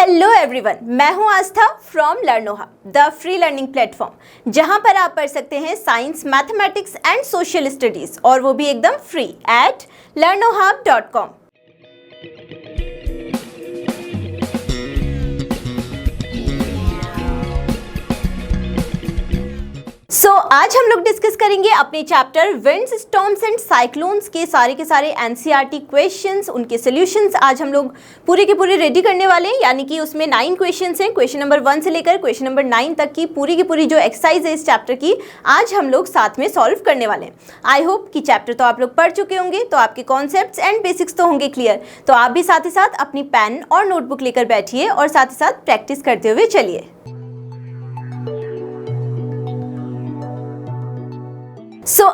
Hello everyone, मैं हूं Aastha from Learnoha, the free learning platform, जहां पर आप पढ़ सकते हैं science, mathematics and social studies, और वो भी एकदम फ्री एट learnohub.com। आज हम लोग डिस्कस करेंगे अपने chapter winds, storms and cyclones के सारे एनसीईआरटी क्वेश्चंस, उनके सॉल्यूशंस आज हम लोग पूरे के पूरे रेडी करने वाले हैं। यानी कि उसमें 9 क्वेश्चंस हैं, क्वेश्चन नंबर 1 से लेकर क्वेश्चन नंबर 9 तक की पूरी जो एक्सरसाइज है इस चैप्टर की आज हम लोग साथ में सॉल्व करने वाले हैं। आई होप कि चैप्टर तो आप लोग पढ़ चुके होंगे, तो आपके कॉन्सेप्ट्स एंड बेसिक्स तो होंगे क्लियर। तो आप भी साथ ही साथ अपनी पेन और नोटबुक लेकर बैठिए और साथ ही साथ प्रैक्टिस करते हुए चलिए।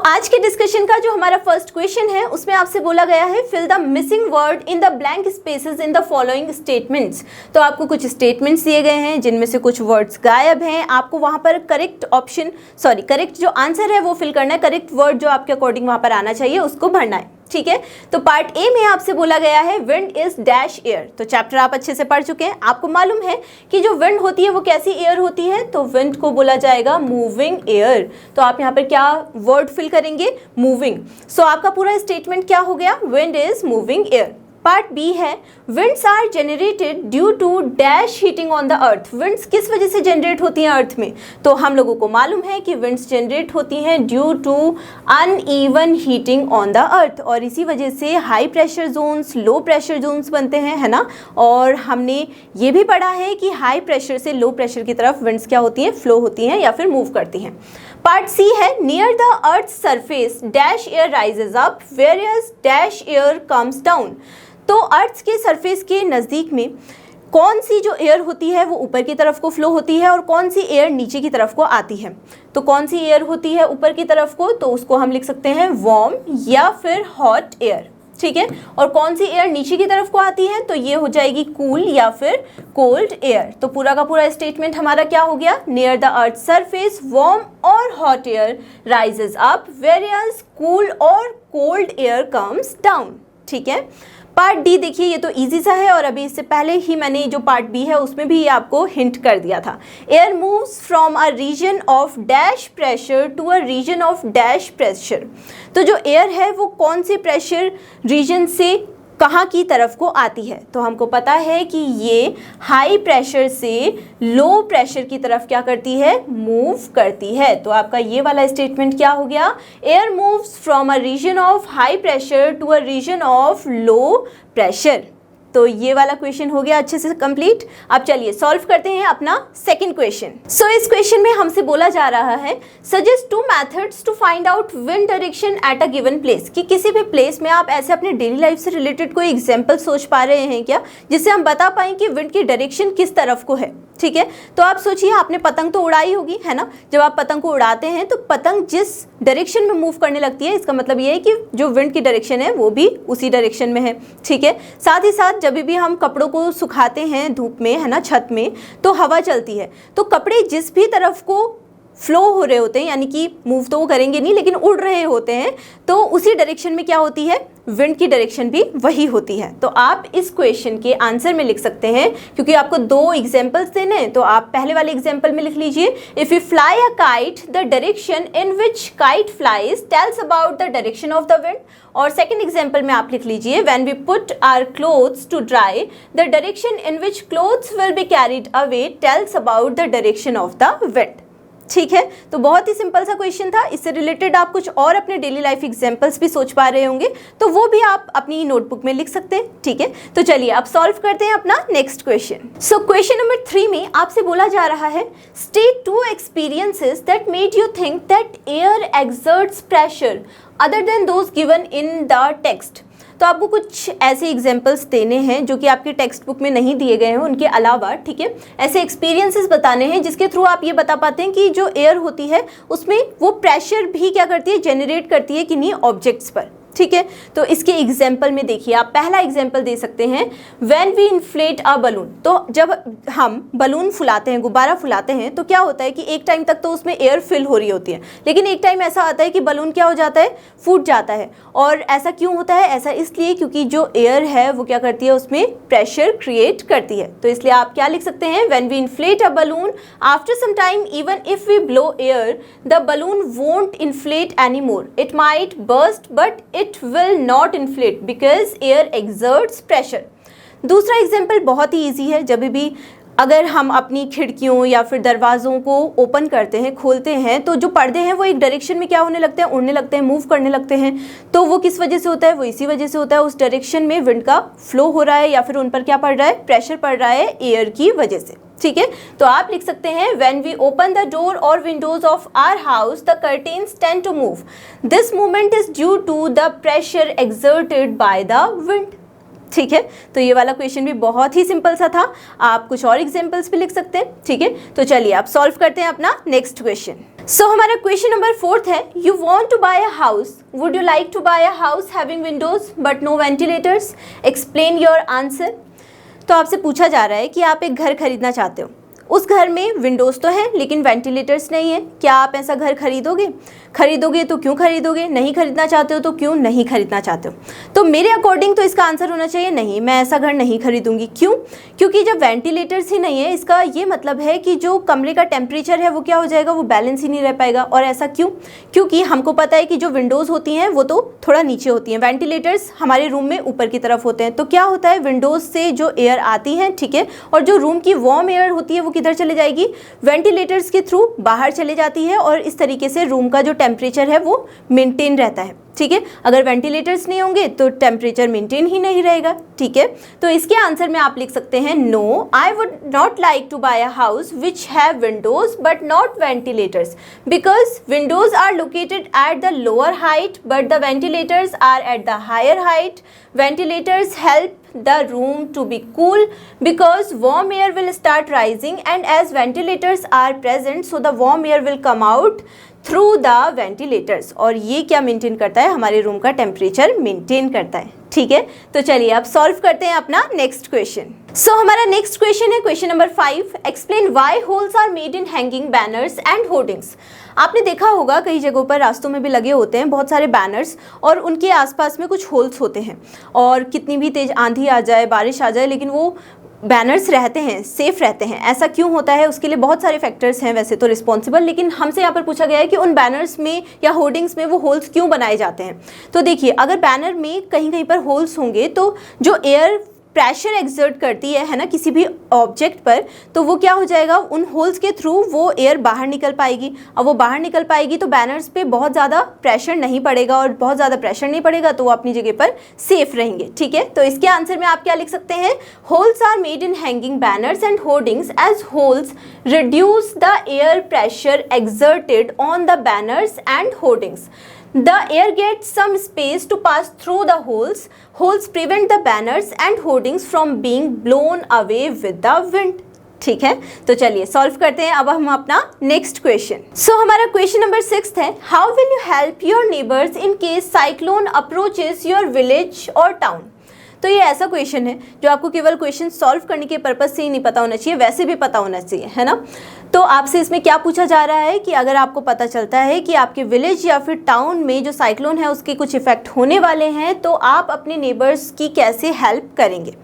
आज के डिस्कशन का जो हमारा फर्स्ट क्वेश्चन है उसमें आपसे बोला गया है fill the missing word in the blank spaces in the following statements. तो आपको कुछ स्टेटमेंट्स दिए गए हैं जिनमें से कुछ वर्ड्स गायब हैं। आपको वहां पर करेक्ट जो आंसर है वो फिल करना है, करेक्ट वर्ड जो आपके अकॉर्डिंग वहां पर आना चाहिए उसको भरना है। ठीक है, तो पार्ट ए में आपसे बोला गया है विंड इज डैश एयर। तो चैप्टर आप अच्छे से पढ़ चुके हैं, आपको मालूम है कि जो विंड होती है वो कैसी एयर होती है, तो विंड को बोला जाएगा मूविंग एयर। तो आप यहाँ पर क्या वर्ड फिल करेंगे, मूविंग। सो आपका पूरा स्टेटमेंट क्या हो गया, wind is moving air. Part B है winds are generated due to dash heating on the earth. Winds किस वजह से जनरेट होती हैं अर्थ में, तो हम लोगों को मालूम है कि विंड्स जनरेट होती हैं due to uneven heating on the earth, और इसी वजह से high pressure zones, low pressure zones बनते हैं, है ना। और हमने ये भी पढ़ा है कि हाई प्रेशर से लो प्रेशर की तरफ विंड्स क्या होती हैं, फ्लो होती हैं या फिर मूव करती हैं। पार्ट सी है near the earth surface dash air rises up various dash air comes down. तो अर्थ के सरफेस के नज़दीक में कौन सी जो एयर होती है वो ऊपर की तरफ को फ्लो होती है और कौन सी एयर नीचे की तरफ को आती है। तो कौन सी एयर होती है ऊपर की तरफ को, तो उसको हम लिख सकते हैं वार्म या फिर हॉट एयर। ठीक है, और कौन सी एयर नीचे की तरफ को आती है, तो ये हो जाएगी कूल या फिर कोल्ड एयर। तो पूरा का पूरा स्टेटमेंट हमारा क्या हो गया, near the earth surface warm और hot air rises up whereas cool और कोल्ड एयर कम्स डाउन। ठीक है, पार्ट डी देखिए, ये तो इजी सा है और अभी इससे पहले ही मैंने जो पार्ट बी है उसमें भी ये आपको हिंट कर दिया था। Air moves from a region of dash pressure to a region of dash pressure. तो जो एयर है वो कौन से प्रेशर रीजन से कहाँ की तरफ को आती है, तो हमको पता है कि ये हाई प्रेशर से लो प्रेशर की तरफ क्या करती है, मूव करती है। तो आपका ये वाला स्टेटमेंट क्या हो गया, air moves from a region of high pressure to a region of low pressure. तो ये वाला क्वेश्चन हो गया अच्छे से कंप्लीट। अब चलिए सॉल्व करते हैं अपना सेकंड क्वेश्चन। सो इस क्वेश्चन में हमसे बोला जा रहा है suggest 2 methods to find out wind direction at a given place. कि किसी भी प्लेस में आप ऐसे अपने डेली लाइफ से रिलेटेड कोई एग्जांपल सोच पा रहे हैं क्या, जिससे हम बता पाएं कि विंड की डायरेक्शन किस तरफ को है। ठीक है, तो आप सोचिए आपने पतंग तो उड़ाई होगी, है ना। जब आप पतंग को उड़ाते हैं तो पतंग जिस डायरेक्शन में मूव करने लगती है, इसका मतलब ये है कि जो विंड की डायरेक्शन है वो भी उसी डायरेक्शन में है। ठीक है, साथ ही साथ जब भी हम कपड़ों को सुखाते हैं धूप में, है ना, छत में, तो हवा चलती है, तो कपड़े जिस भी तरफ को फ्लो हो रहे होते हैं, यानी कि मूव तो वो करेंगे नहीं लेकिन उड़ रहे होते हैं, तो उसी डायरेक्शन में क्या होती है, विंड की डायरेक्शन भी वही होती है। तो आप इस क्वेश्चन के आंसर में लिख सकते हैं, क्योंकि आपको 2 एग्जांपल्स देने हैं, तो आप पहले वाले एग्जांपल में लिख लीजिए if you fly a kite the direction in which kite flies tells about the direction of the wind. और सेकंड एग्जांपल में आप लिख लीजिए when we put our clothes to dry the direction in which clothes will be carried away tells about the direction of the wind. ठीक है, तो बहुत ही simple सा क्वेश्चन था। इससे रिलेटेड आप कुछ और अपने डेली लाइफ एग्जांपल्स भी सोच पा रहे होंगे, तो वो भी आप अपनी नोटबुक में लिख सकते हैं। ठीक है, तो चलिए अब सॉल्व करते हैं अपना next question. So question number 3 में आपसे बोला जा रहा है state 2 experiences that made you think that air exerts pressure other than those given in the text. तो आपको कुछ ऐसे एग्जाम्पल्स देने हैं जो कि आपके टेक्स्ट बुक में नहीं दिए गए हैं, उनके अलावा। ठीक है, ऐसे एक्सपीरियंसेस बताने हैं जिसके थ्रू आप ये बता पाते हैं कि जो एयर होती है उसमें वो प्रेशर भी क्या करती है, जनरेट करती है किन्हीं ऑब्जेक्ट्स पर। ठीक है। तो इसके एग्जाम्पल में देखिए, आप पहला एग्जाम्पल दे सकते हैं, when we inflate a balloon. तो जब हम बलून फुलाते हैं, गुब्बारा फुलाते हैं, तो क्या होता है कि एक टाइम तक तो उसमें एयर फिल हो रही होती है, लेकिन एक टाइम ऐसा आता है कि बलून क्या हो जाता है, फूट जाता है। और ऐसा क्यों होता है? ऐसा इसलिए क्योंकि जो एयर है वो क्या करती है, उसमें प्रेशर क्रिएट करती है। तो इसलिए आप क्या लिख सकते हैं, when we inflate a balloon after some time even if we blow air the balloon won't inflate any more, it might burst but it will not inflate because air exerts pressure। दूसरा example बहुत ही easy है, जब भी अगर हम अपनी खिड़कियों या फिर दरवाज़ों को ओपन करते हैं, खोलते हैं, तो जो पर्दे हैं वो एक डायरेक्शन में क्या होने लगते हैं, उड़ने लगते हैं, मूव करने लगते हैं। तो वो किस वजह से होता है, वो इसी वजह से होता है, उस डायरेक्शन में विंड का फ्लो हो रहा है या फिर उन पर क्या पड़ रहा है, प्रेशर पड़ रहा है एयर की वजह से। ठीक है, तो आप लिख सकते हैं, when we open the door और windows of our house the curtains tend to move, this movement is due to the pressure exerted by the wind. ठीक है, तो ये वाला क्वेश्चन भी बहुत ही सिंपल सा था, आप कुछ और एग्जांपल्स भी लिख सकते हैं। ठीक है, तो चलिए आप सॉल्व करते हैं अपना नेक्स्ट क्वेश्चन। सो हमारा क्वेश्चन नंबर 4 है, you want to buy a house, would you like to buy a house having windows but no ventilators, explain your answer. तो आपसे पूछा जा रहा है कि आप एक घर खरीदना चाहते हो, उस घर में विंडोज़ तो हैं लेकिन वेंटिलेटर्स नहीं है, क्या आप ऐसा घर खरीदोगे? खरीदोगे तो क्यों खरीदोगे? नहीं खरीदना चाहते हो तो क्यों नहीं खरीदना चाहते हो? तो मेरे अकॉर्डिंग तो इसका आंसर होना चाहिए नहीं, मैं ऐसा घर नहीं खरीदूंगी। क्यों? क्योंकि जब वेंटिलेटर्स ही नहीं है, इसका ये मतलब है कि जो कमरे का टेम्परेचर है वो क्या हो जाएगा, वो बैलेंस ही नहीं रह पाएगा। और ऐसा क्यों? क्योंकि हमको पता है कि जो विंडोज़ होती हैं वो तो थोड़ा नीचे होती हैं, वेंटिलेटर्स हमारे रूम में ऊपर की तरफ होते हैं। तो क्या होता है, विंडोज़ से जो एयर आती है, ठीक है, और जो रूम की वार्म एयर होती है वो किधर चले जाएगी, वेंटिलेटर्स के थ्रू बाहर चले जाती है, और इस तरीके से रूम का जो टेम्परेचर है वो मेंटेन रहता है। ठीक है, अगर वेंटिलेटर्स नहीं होंगे तो टेम्परेचर मेंटेन ही नहीं रहेगा। ठीक है, तो इसके आंसर में आप लिख सकते हैं, no I would not like to buy a house which have windows but not ventilators, because windows are located at the lower height but the ventilators are at the higher height. Ventilators help the room to be cool because warm air will start rising, and as ventilators are present so the warm air will come out through the ventilators। और ये क्या maintain करता है, हमारे room का temperature maintain करता है। ठीक है, तो चलिए आप सॉल्व करते हैं अपना नेक्स्ट क्वेश्चन। सो हमारा नेक्स्ट क्वेश्चन है question number 5, explain why holes are made in hanging banners and hoardings. आपने देखा होगा कई जगहों पर रास्तों में भी लगे होते हैं बहुत सारे बैनर्स, और उनके आसपास में कुछ होल्स होते हैं, और कितनी भी तेज आंधी आ जाए, बारिश आ जाए, लेकिन वो बैनर्स रहते हैं, सेफ रहते हैं। ऐसा क्यों होता है? उसके लिए बहुत सारे फैक्टर्स हैं वैसे तो रिस्पॉन्सिबल, लेकिन हमसे यहाँ पर पूछा गया है कि उन बैनर्स में या होर्डिंग्स में वो होल्स क्यों बनाए जाते हैं। तो देखिए, अगर बैनर में कहीं कहीं पर होल्स होंगे तो जो एयर प्रेशर एक्सर्ट करती है ना, किसी भी ऑब्जेक्ट पर, तो वो क्या हो जाएगा, उन होल्स के थ्रू वो एयर बाहर निकल पाएगी। अब वो बाहर निकल पाएगी तो बैनर्स पे बहुत ज़्यादा प्रेशर नहीं पड़ेगा, और बहुत ज़्यादा प्रेशर नहीं पड़ेगा तो वो अपनी जगह पर सेफ रहेंगे। ठीक है, तो इसके आंसर में आप क्या लिख सकते हैं, holes are made in hanging banners and hoardings as holes reduce the air pressure exerted on the banners and hoardings. The air gets some space to pass through the holes. Holes prevent the banners and hoardings from being blown away with the wind. ठीक है, तो चलिए solve करते हैं अब हम अपना next question. So हमारा क्वेश्चन नंबर 6 है, how will you help your neighbours in case cyclone approaches your village और टाउन। तो ये ऐसा क्वेश्चन है जो आपको केवल क्वेश्चन सॉल्व करने के पर्पज से ही नहीं पता होना चाहिए, वैसे भी पता होना चाहिए, है ना। तो आपसे इसमें क्या पूछा जा रहा है कि अगर आपको पता चलता है कि आपके विलेज या फिर टाउन में जो साइक्लोन है उसके कुछ इफेक्ट होने वाले हैं, तो आप अपने नेबर्स की कैसे हेल्प करेंगे।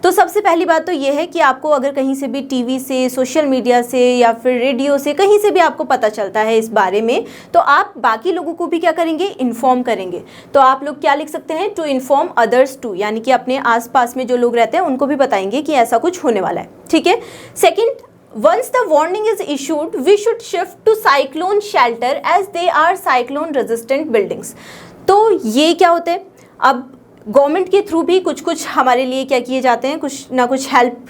तो सबसे पहली बात तो ये है कि आपको अगर कहीं से भी टीवी से, सोशल मीडिया से या फिर रेडियो से, कहीं से भी आपको पता चलता है इस बारे में, तो आप बाकी लोगों को भी क्या करेंगे, इन्फॉर्म करेंगे। तो आप लोग क्या लिख सकते हैं, टू इन्फॉर्म अदर्स टू, यानी कि अपने आसपास में जो लोग रहते हैं उनको भी बताएंगे कि ऐसा कुछ होने वाला है। ठीक है, second, once the warning is issued we should shift to cyclone shelter as they are cyclone resistant buildings। तो ये क्या होते हैं, अब गवर्नमेंट के थ्रू भी कुछ कुछ हमारे लिए क्या किए जाते हैं, कुछ ना कुछ हेल्प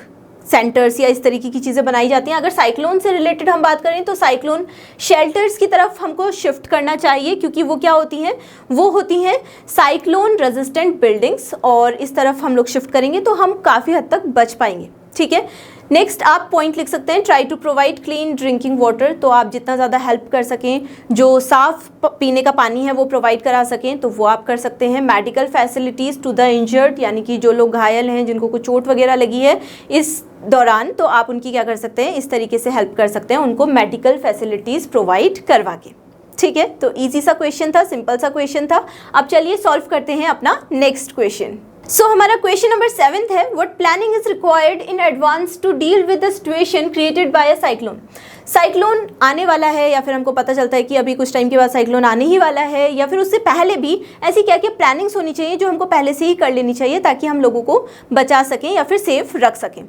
सेंटर्स या इस तरीके की चीज़ें बनाई जाती हैं। अगर साइक्लोन से रिलेटेड हम बात करें तो साइक्लोन शेल्टर्स की तरफ हमको शिफ्ट करना चाहिए, क्योंकि वो क्या होती हैं, वो होती हैं साइक्लोन रेजिस्टेंट बिल्डिंग्स, और इस तरफ हम लोग शिफ्ट करेंगे तो हम काफ़ी हद तक बच पाएंगे। ठीक है। नेक्स्ट आप पॉइंट लिख सकते हैं, try to provide clean drinking water, तो आप जितना ज़्यादा हेल्प कर सकें, जो साफ़ पीने का पानी है वो प्रोवाइड करा सकें, तो वो आप कर सकते हैं। Medical facilities to the injured, यानी कि जो लोग घायल हैं, जिनको कोई चोट वगैरह लगी है इस दौरान, तो आप उनकी क्या कर सकते हैं, इस तरीके से हेल्प कर सकते हैं, उनको मेडिकल फैसिलिटीज़ प्रोवाइड करवा के। ठीक है, तो ईजी सा क्वेश्चन था, सिंपल सा क्वेश्चन था। अब चलिए सॉल्व करते हैं अपना नेक्स्ट क्वेश्चन। सो हमारा क्वेश्चन नंबर 7 है, what planning is required in advance to deal with the situation created by a cyclone. Cyclone आने वाला है, या फिर हमको पता चलता है कि अभी कुछ टाइम के बाद साइक्लोन आने ही वाला है, या फिर उससे पहले भी ऐसी क्या क्या प्लानिंग्स होनी चाहिए जो हमको पहले से ही कर लेनी चाहिए ताकि हम लोगों को बचा सकें या फिर सेफ रख सकें।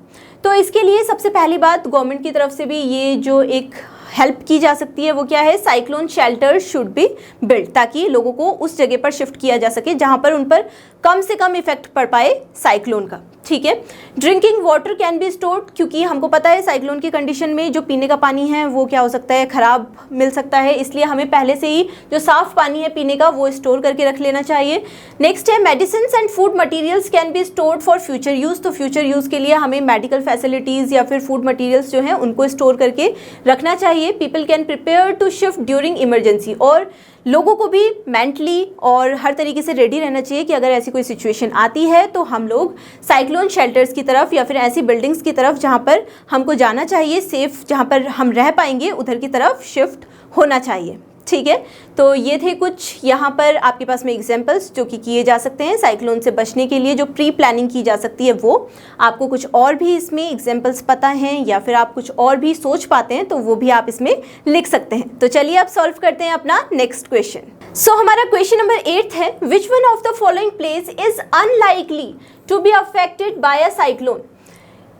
तो इसके लिए सबसे पहली बात, गवर्नमेंट की तरफ से भी ये जो एक हेल्प की जा सकती है वो क्या है, cyclone shelter should be build, ताकि लोगों को उस जगह पर शिफ्ट किया जा सके जहां पर उन पर कम से कम इफेक्ट पड़ पाए साइक्लोन का। ठीक है। Drinking water can be stored, क्योंकि हमको पता है साइक्लोन की कंडीशन में जो पीने का पानी है वो क्या हो सकता है, ख़राब मिल सकता है, इसलिए हमें पहले से ही जो साफ़ पानी है पीने का वो स्टोर करके रख लेना चाहिए। नेक्स्ट है, medicine and food materials can be stored for future use, तो फ्यूचर यूज़ के लिए हमें मेडिकल फैसिलिटीज़ या फिर फूड मटीरियल्स जो हैं उनको स्टोर करके रखना चाहिए। People can prepare to shift during emergency, और लोगों को भी मेंटली और हर तरीके से रेडी रहना चाहिए कि अगर ऐसी कोई सिचुएशन आती है तो हम लोग साइक्लोन शेल्टर्स की तरफ या फिर ऐसी बिल्डिंग्स की तरफ जहां पर हमको जाना चाहिए, सेफ जहां पर हम रह पाएंगे उधर की तरफ शिफ्ट होना चाहिए। ठीक है, तो ये थे कुछ यहाँ पर आपके पास में एग्जाम्पल्स जो कि किए जा सकते हैं साइक्लोन से बचने के लिए, जो प्री प्लानिंग की जा सकती है वो। आपको कुछ और भी इसमें एग्जाम्पल्स पता हैं या फिर आप कुछ और भी सोच पाते हैं तो वो भी आप इसमें लिख सकते हैं। तो चलिए आप सॉल्व करते हैं अपना नेक्स्ट क्वेश्चन। सो हमारा क्वेश्चन नंबर 8 है, which one of the following place is unlikely to be affected by a cyclone,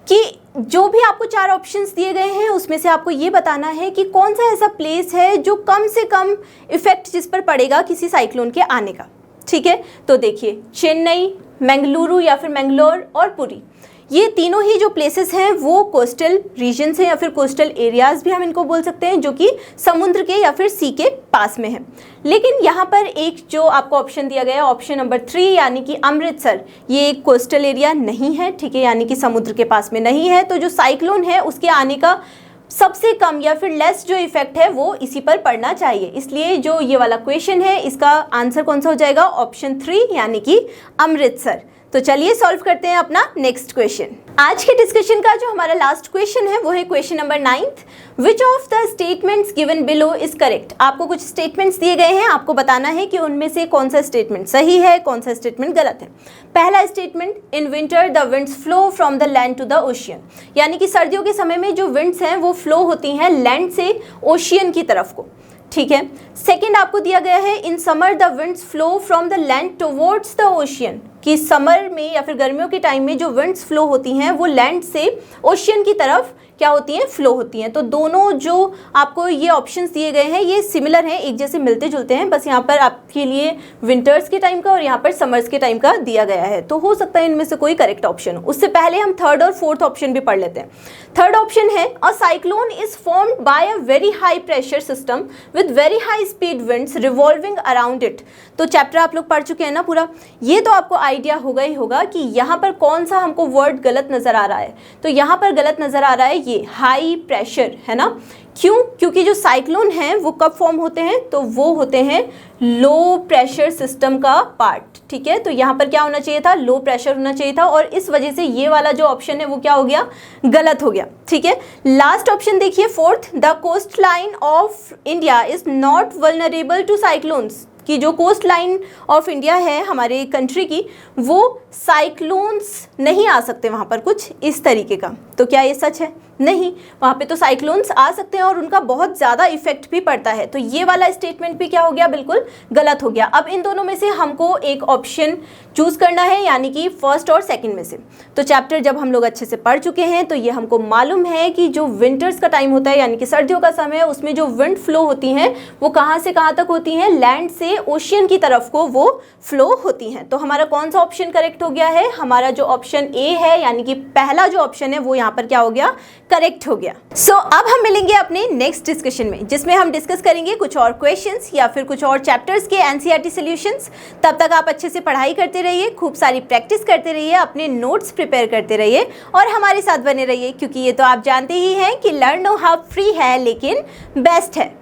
कि जो भी आपको 4 ऑप्शंस दिए गए हैं उसमें से आपको ये बताना है कि कौन सा ऐसा प्लेस है जो कम से कम इफेक्ट जिस पर पड़ेगा किसी साइक्लोन के आने का। ठीक है, तो देखिए चेन्नई, बेंगलुरु या फिर मैंगलोर और पुरी, ये तीनों ही जो प्लेसेस हैं वो कोस्टल रीजन्स हैं या फिर कोस्टल एरियाज़ भी हम इनको बोल सकते हैं, जो कि समुद्र के या फिर सी के पास में हैं। लेकिन यहाँ पर एक जो आपको ऑप्शन दिया गया है, ऑप्शन नंबर 3 यानी कि अमृतसर, ये एक कोस्टल एरिया नहीं है। ठीक है, यानी कि समुद्र के पास में नहीं है, तो जो साइक्लोन है उसके आने का सबसे कम या फिर लेस जो इफेक्ट है वो इसी पर पड़ना चाहिए। इसलिए जो ये वाला क्वेश्चन है इसका आंसर कौन सा हो जाएगा, ऑप्शन 3 यानी कि अमृतसर। तो चलिए सॉल्व करते हैं अपना नेक्स्ट क्वेश्चन। आज के डिस्कशन का जो हमारा लास्ट क्वेश्चन है वो है question number 9, which of the statements given below is correct. आपको कुछ स्टेटमेंट्स दिए गए हैं, आपको बताना है कि उनमें से कौन सा स्टेटमेंट सही है, कौन सा स्टेटमेंट गलत है। पहला statement, in winter the winds flow from the land to the ocean, यानी कि सर्दियों के समय में जो विंड्स हैं वो फ्लो होती हैं लैंड से ओशियन की तरफ को। ठीक है। सेकंड आपको दिया गया है, in summer the winds flow from the land towards the ocean, कि समर में या फिर गर्मियों के टाइम में जो विंड्स फ्लो होती हैं वो लैंड से ओशियन की तरफ क्या होती हैं, फ्लो होती हैं। तो दोनों जो आपको ये ऑप्शंस दिए गए हैं ये सिमिलर हैं, एक जैसे मिलते जुलते हैं, बस यहाँ पर आपके लिए विंटर्स के टाइम का और यहाँ पर समर्स के टाइम का दिया गया है, तो हो सकता है इनमें से कोई करेक्ट ऑप्शन हो। उससे पहले हम थर्ड और फोर्थ ऑप्शन भी पढ़ लेते हैं। थर्ड ऑप्शन है, a cyclone is formed by a very high pressure system with very high speed winds revolving around it. तो चैप्टर आप लोग पढ़ चुके हैं ना पूरा, ये तो आपको आइडिया होगा ही होगा कि यहाँ पर कौन सा हमको वर्ड गलत नजर आ रहा है। तो यहाँ पर गलत नजर आ रहा है ये हाई प्रेशर, है ना। क्यों? क्योंकि जो साइक्लोन है वो कब फॉर्म होते हैं, तो वो होते हैं लो प्रेशर सिस्टम का पार्ट। ठीक है, तो यहाँ पर क्या होना चाहिए था, लो प्रेशर होना चाहिए था, और इस वजह से ये वाला जो ऑप्शन है वो क्या हो गया, गलत हो गया। ठीक है, लास्ट ऑप्शन देखिए fourth, the coast line of India is not vulnerable to cyclones, कि जो कोस्ट लाइन ऑफ इंडिया है हमारे कंट्री की वो साइक्लोन्स नहीं आ सकते वहाँ पर कुछ इस तरीके का। तो क्या ये सच है? नहीं, वहाँ पे तो साइक्लोन्स आ सकते हैं और उनका बहुत ज़्यादा इफेक्ट भी पड़ता है। तो ये वाला स्टेटमेंट भी क्या हो गया, बिल्कुल गलत हो गया। अब इन दोनों में से हमको एक ऑप्शन चूज़ करना है, यानी कि फर्स्ट और सेकंड में से। तो चैप्टर जब हम लोग अच्छे से पढ़ चुके हैं तो ये हमको मालूम है कि जो विंटर्स का टाइम होता है यानी कि सर्दियों का समय है, उसमें जो विंड फ्लो होती हैं वो कहाँ से कहाँ तक होती हैं, लैंड से से ओशियन की तरफ को वो फ्लो होती हैं। तो हमारा कौन सा ऑप्शन करेक्ट हो गया है? हमारा जो ऑप्शन ए है, यानी कि पहला जो ऑप्शन है वो यहाँ पर क्या हो गया? करेक्ट हो गया। सो अब हम मिलेंगे अपने नेक्स्ट डिस्कशन में, जिसमें हम डिस्कस करेंगे कुछ और क्वेश्चंस या फिर कुछ और चैप्टर्स के एनसीईआरटी सॉल्यूशंस। तब तक आप अच्छे से पढ़ाई करते रहिए, खूब सारी प्रैक्टिस करते रहिए, अपने नोट्स प्रिपेयर करते रहिए और हमारे साथ बने रहिए, क्योंकि ये तो आप जानते ही हैं कि लर्न नो हाउ फ्री है लेकिन बेस्ट है।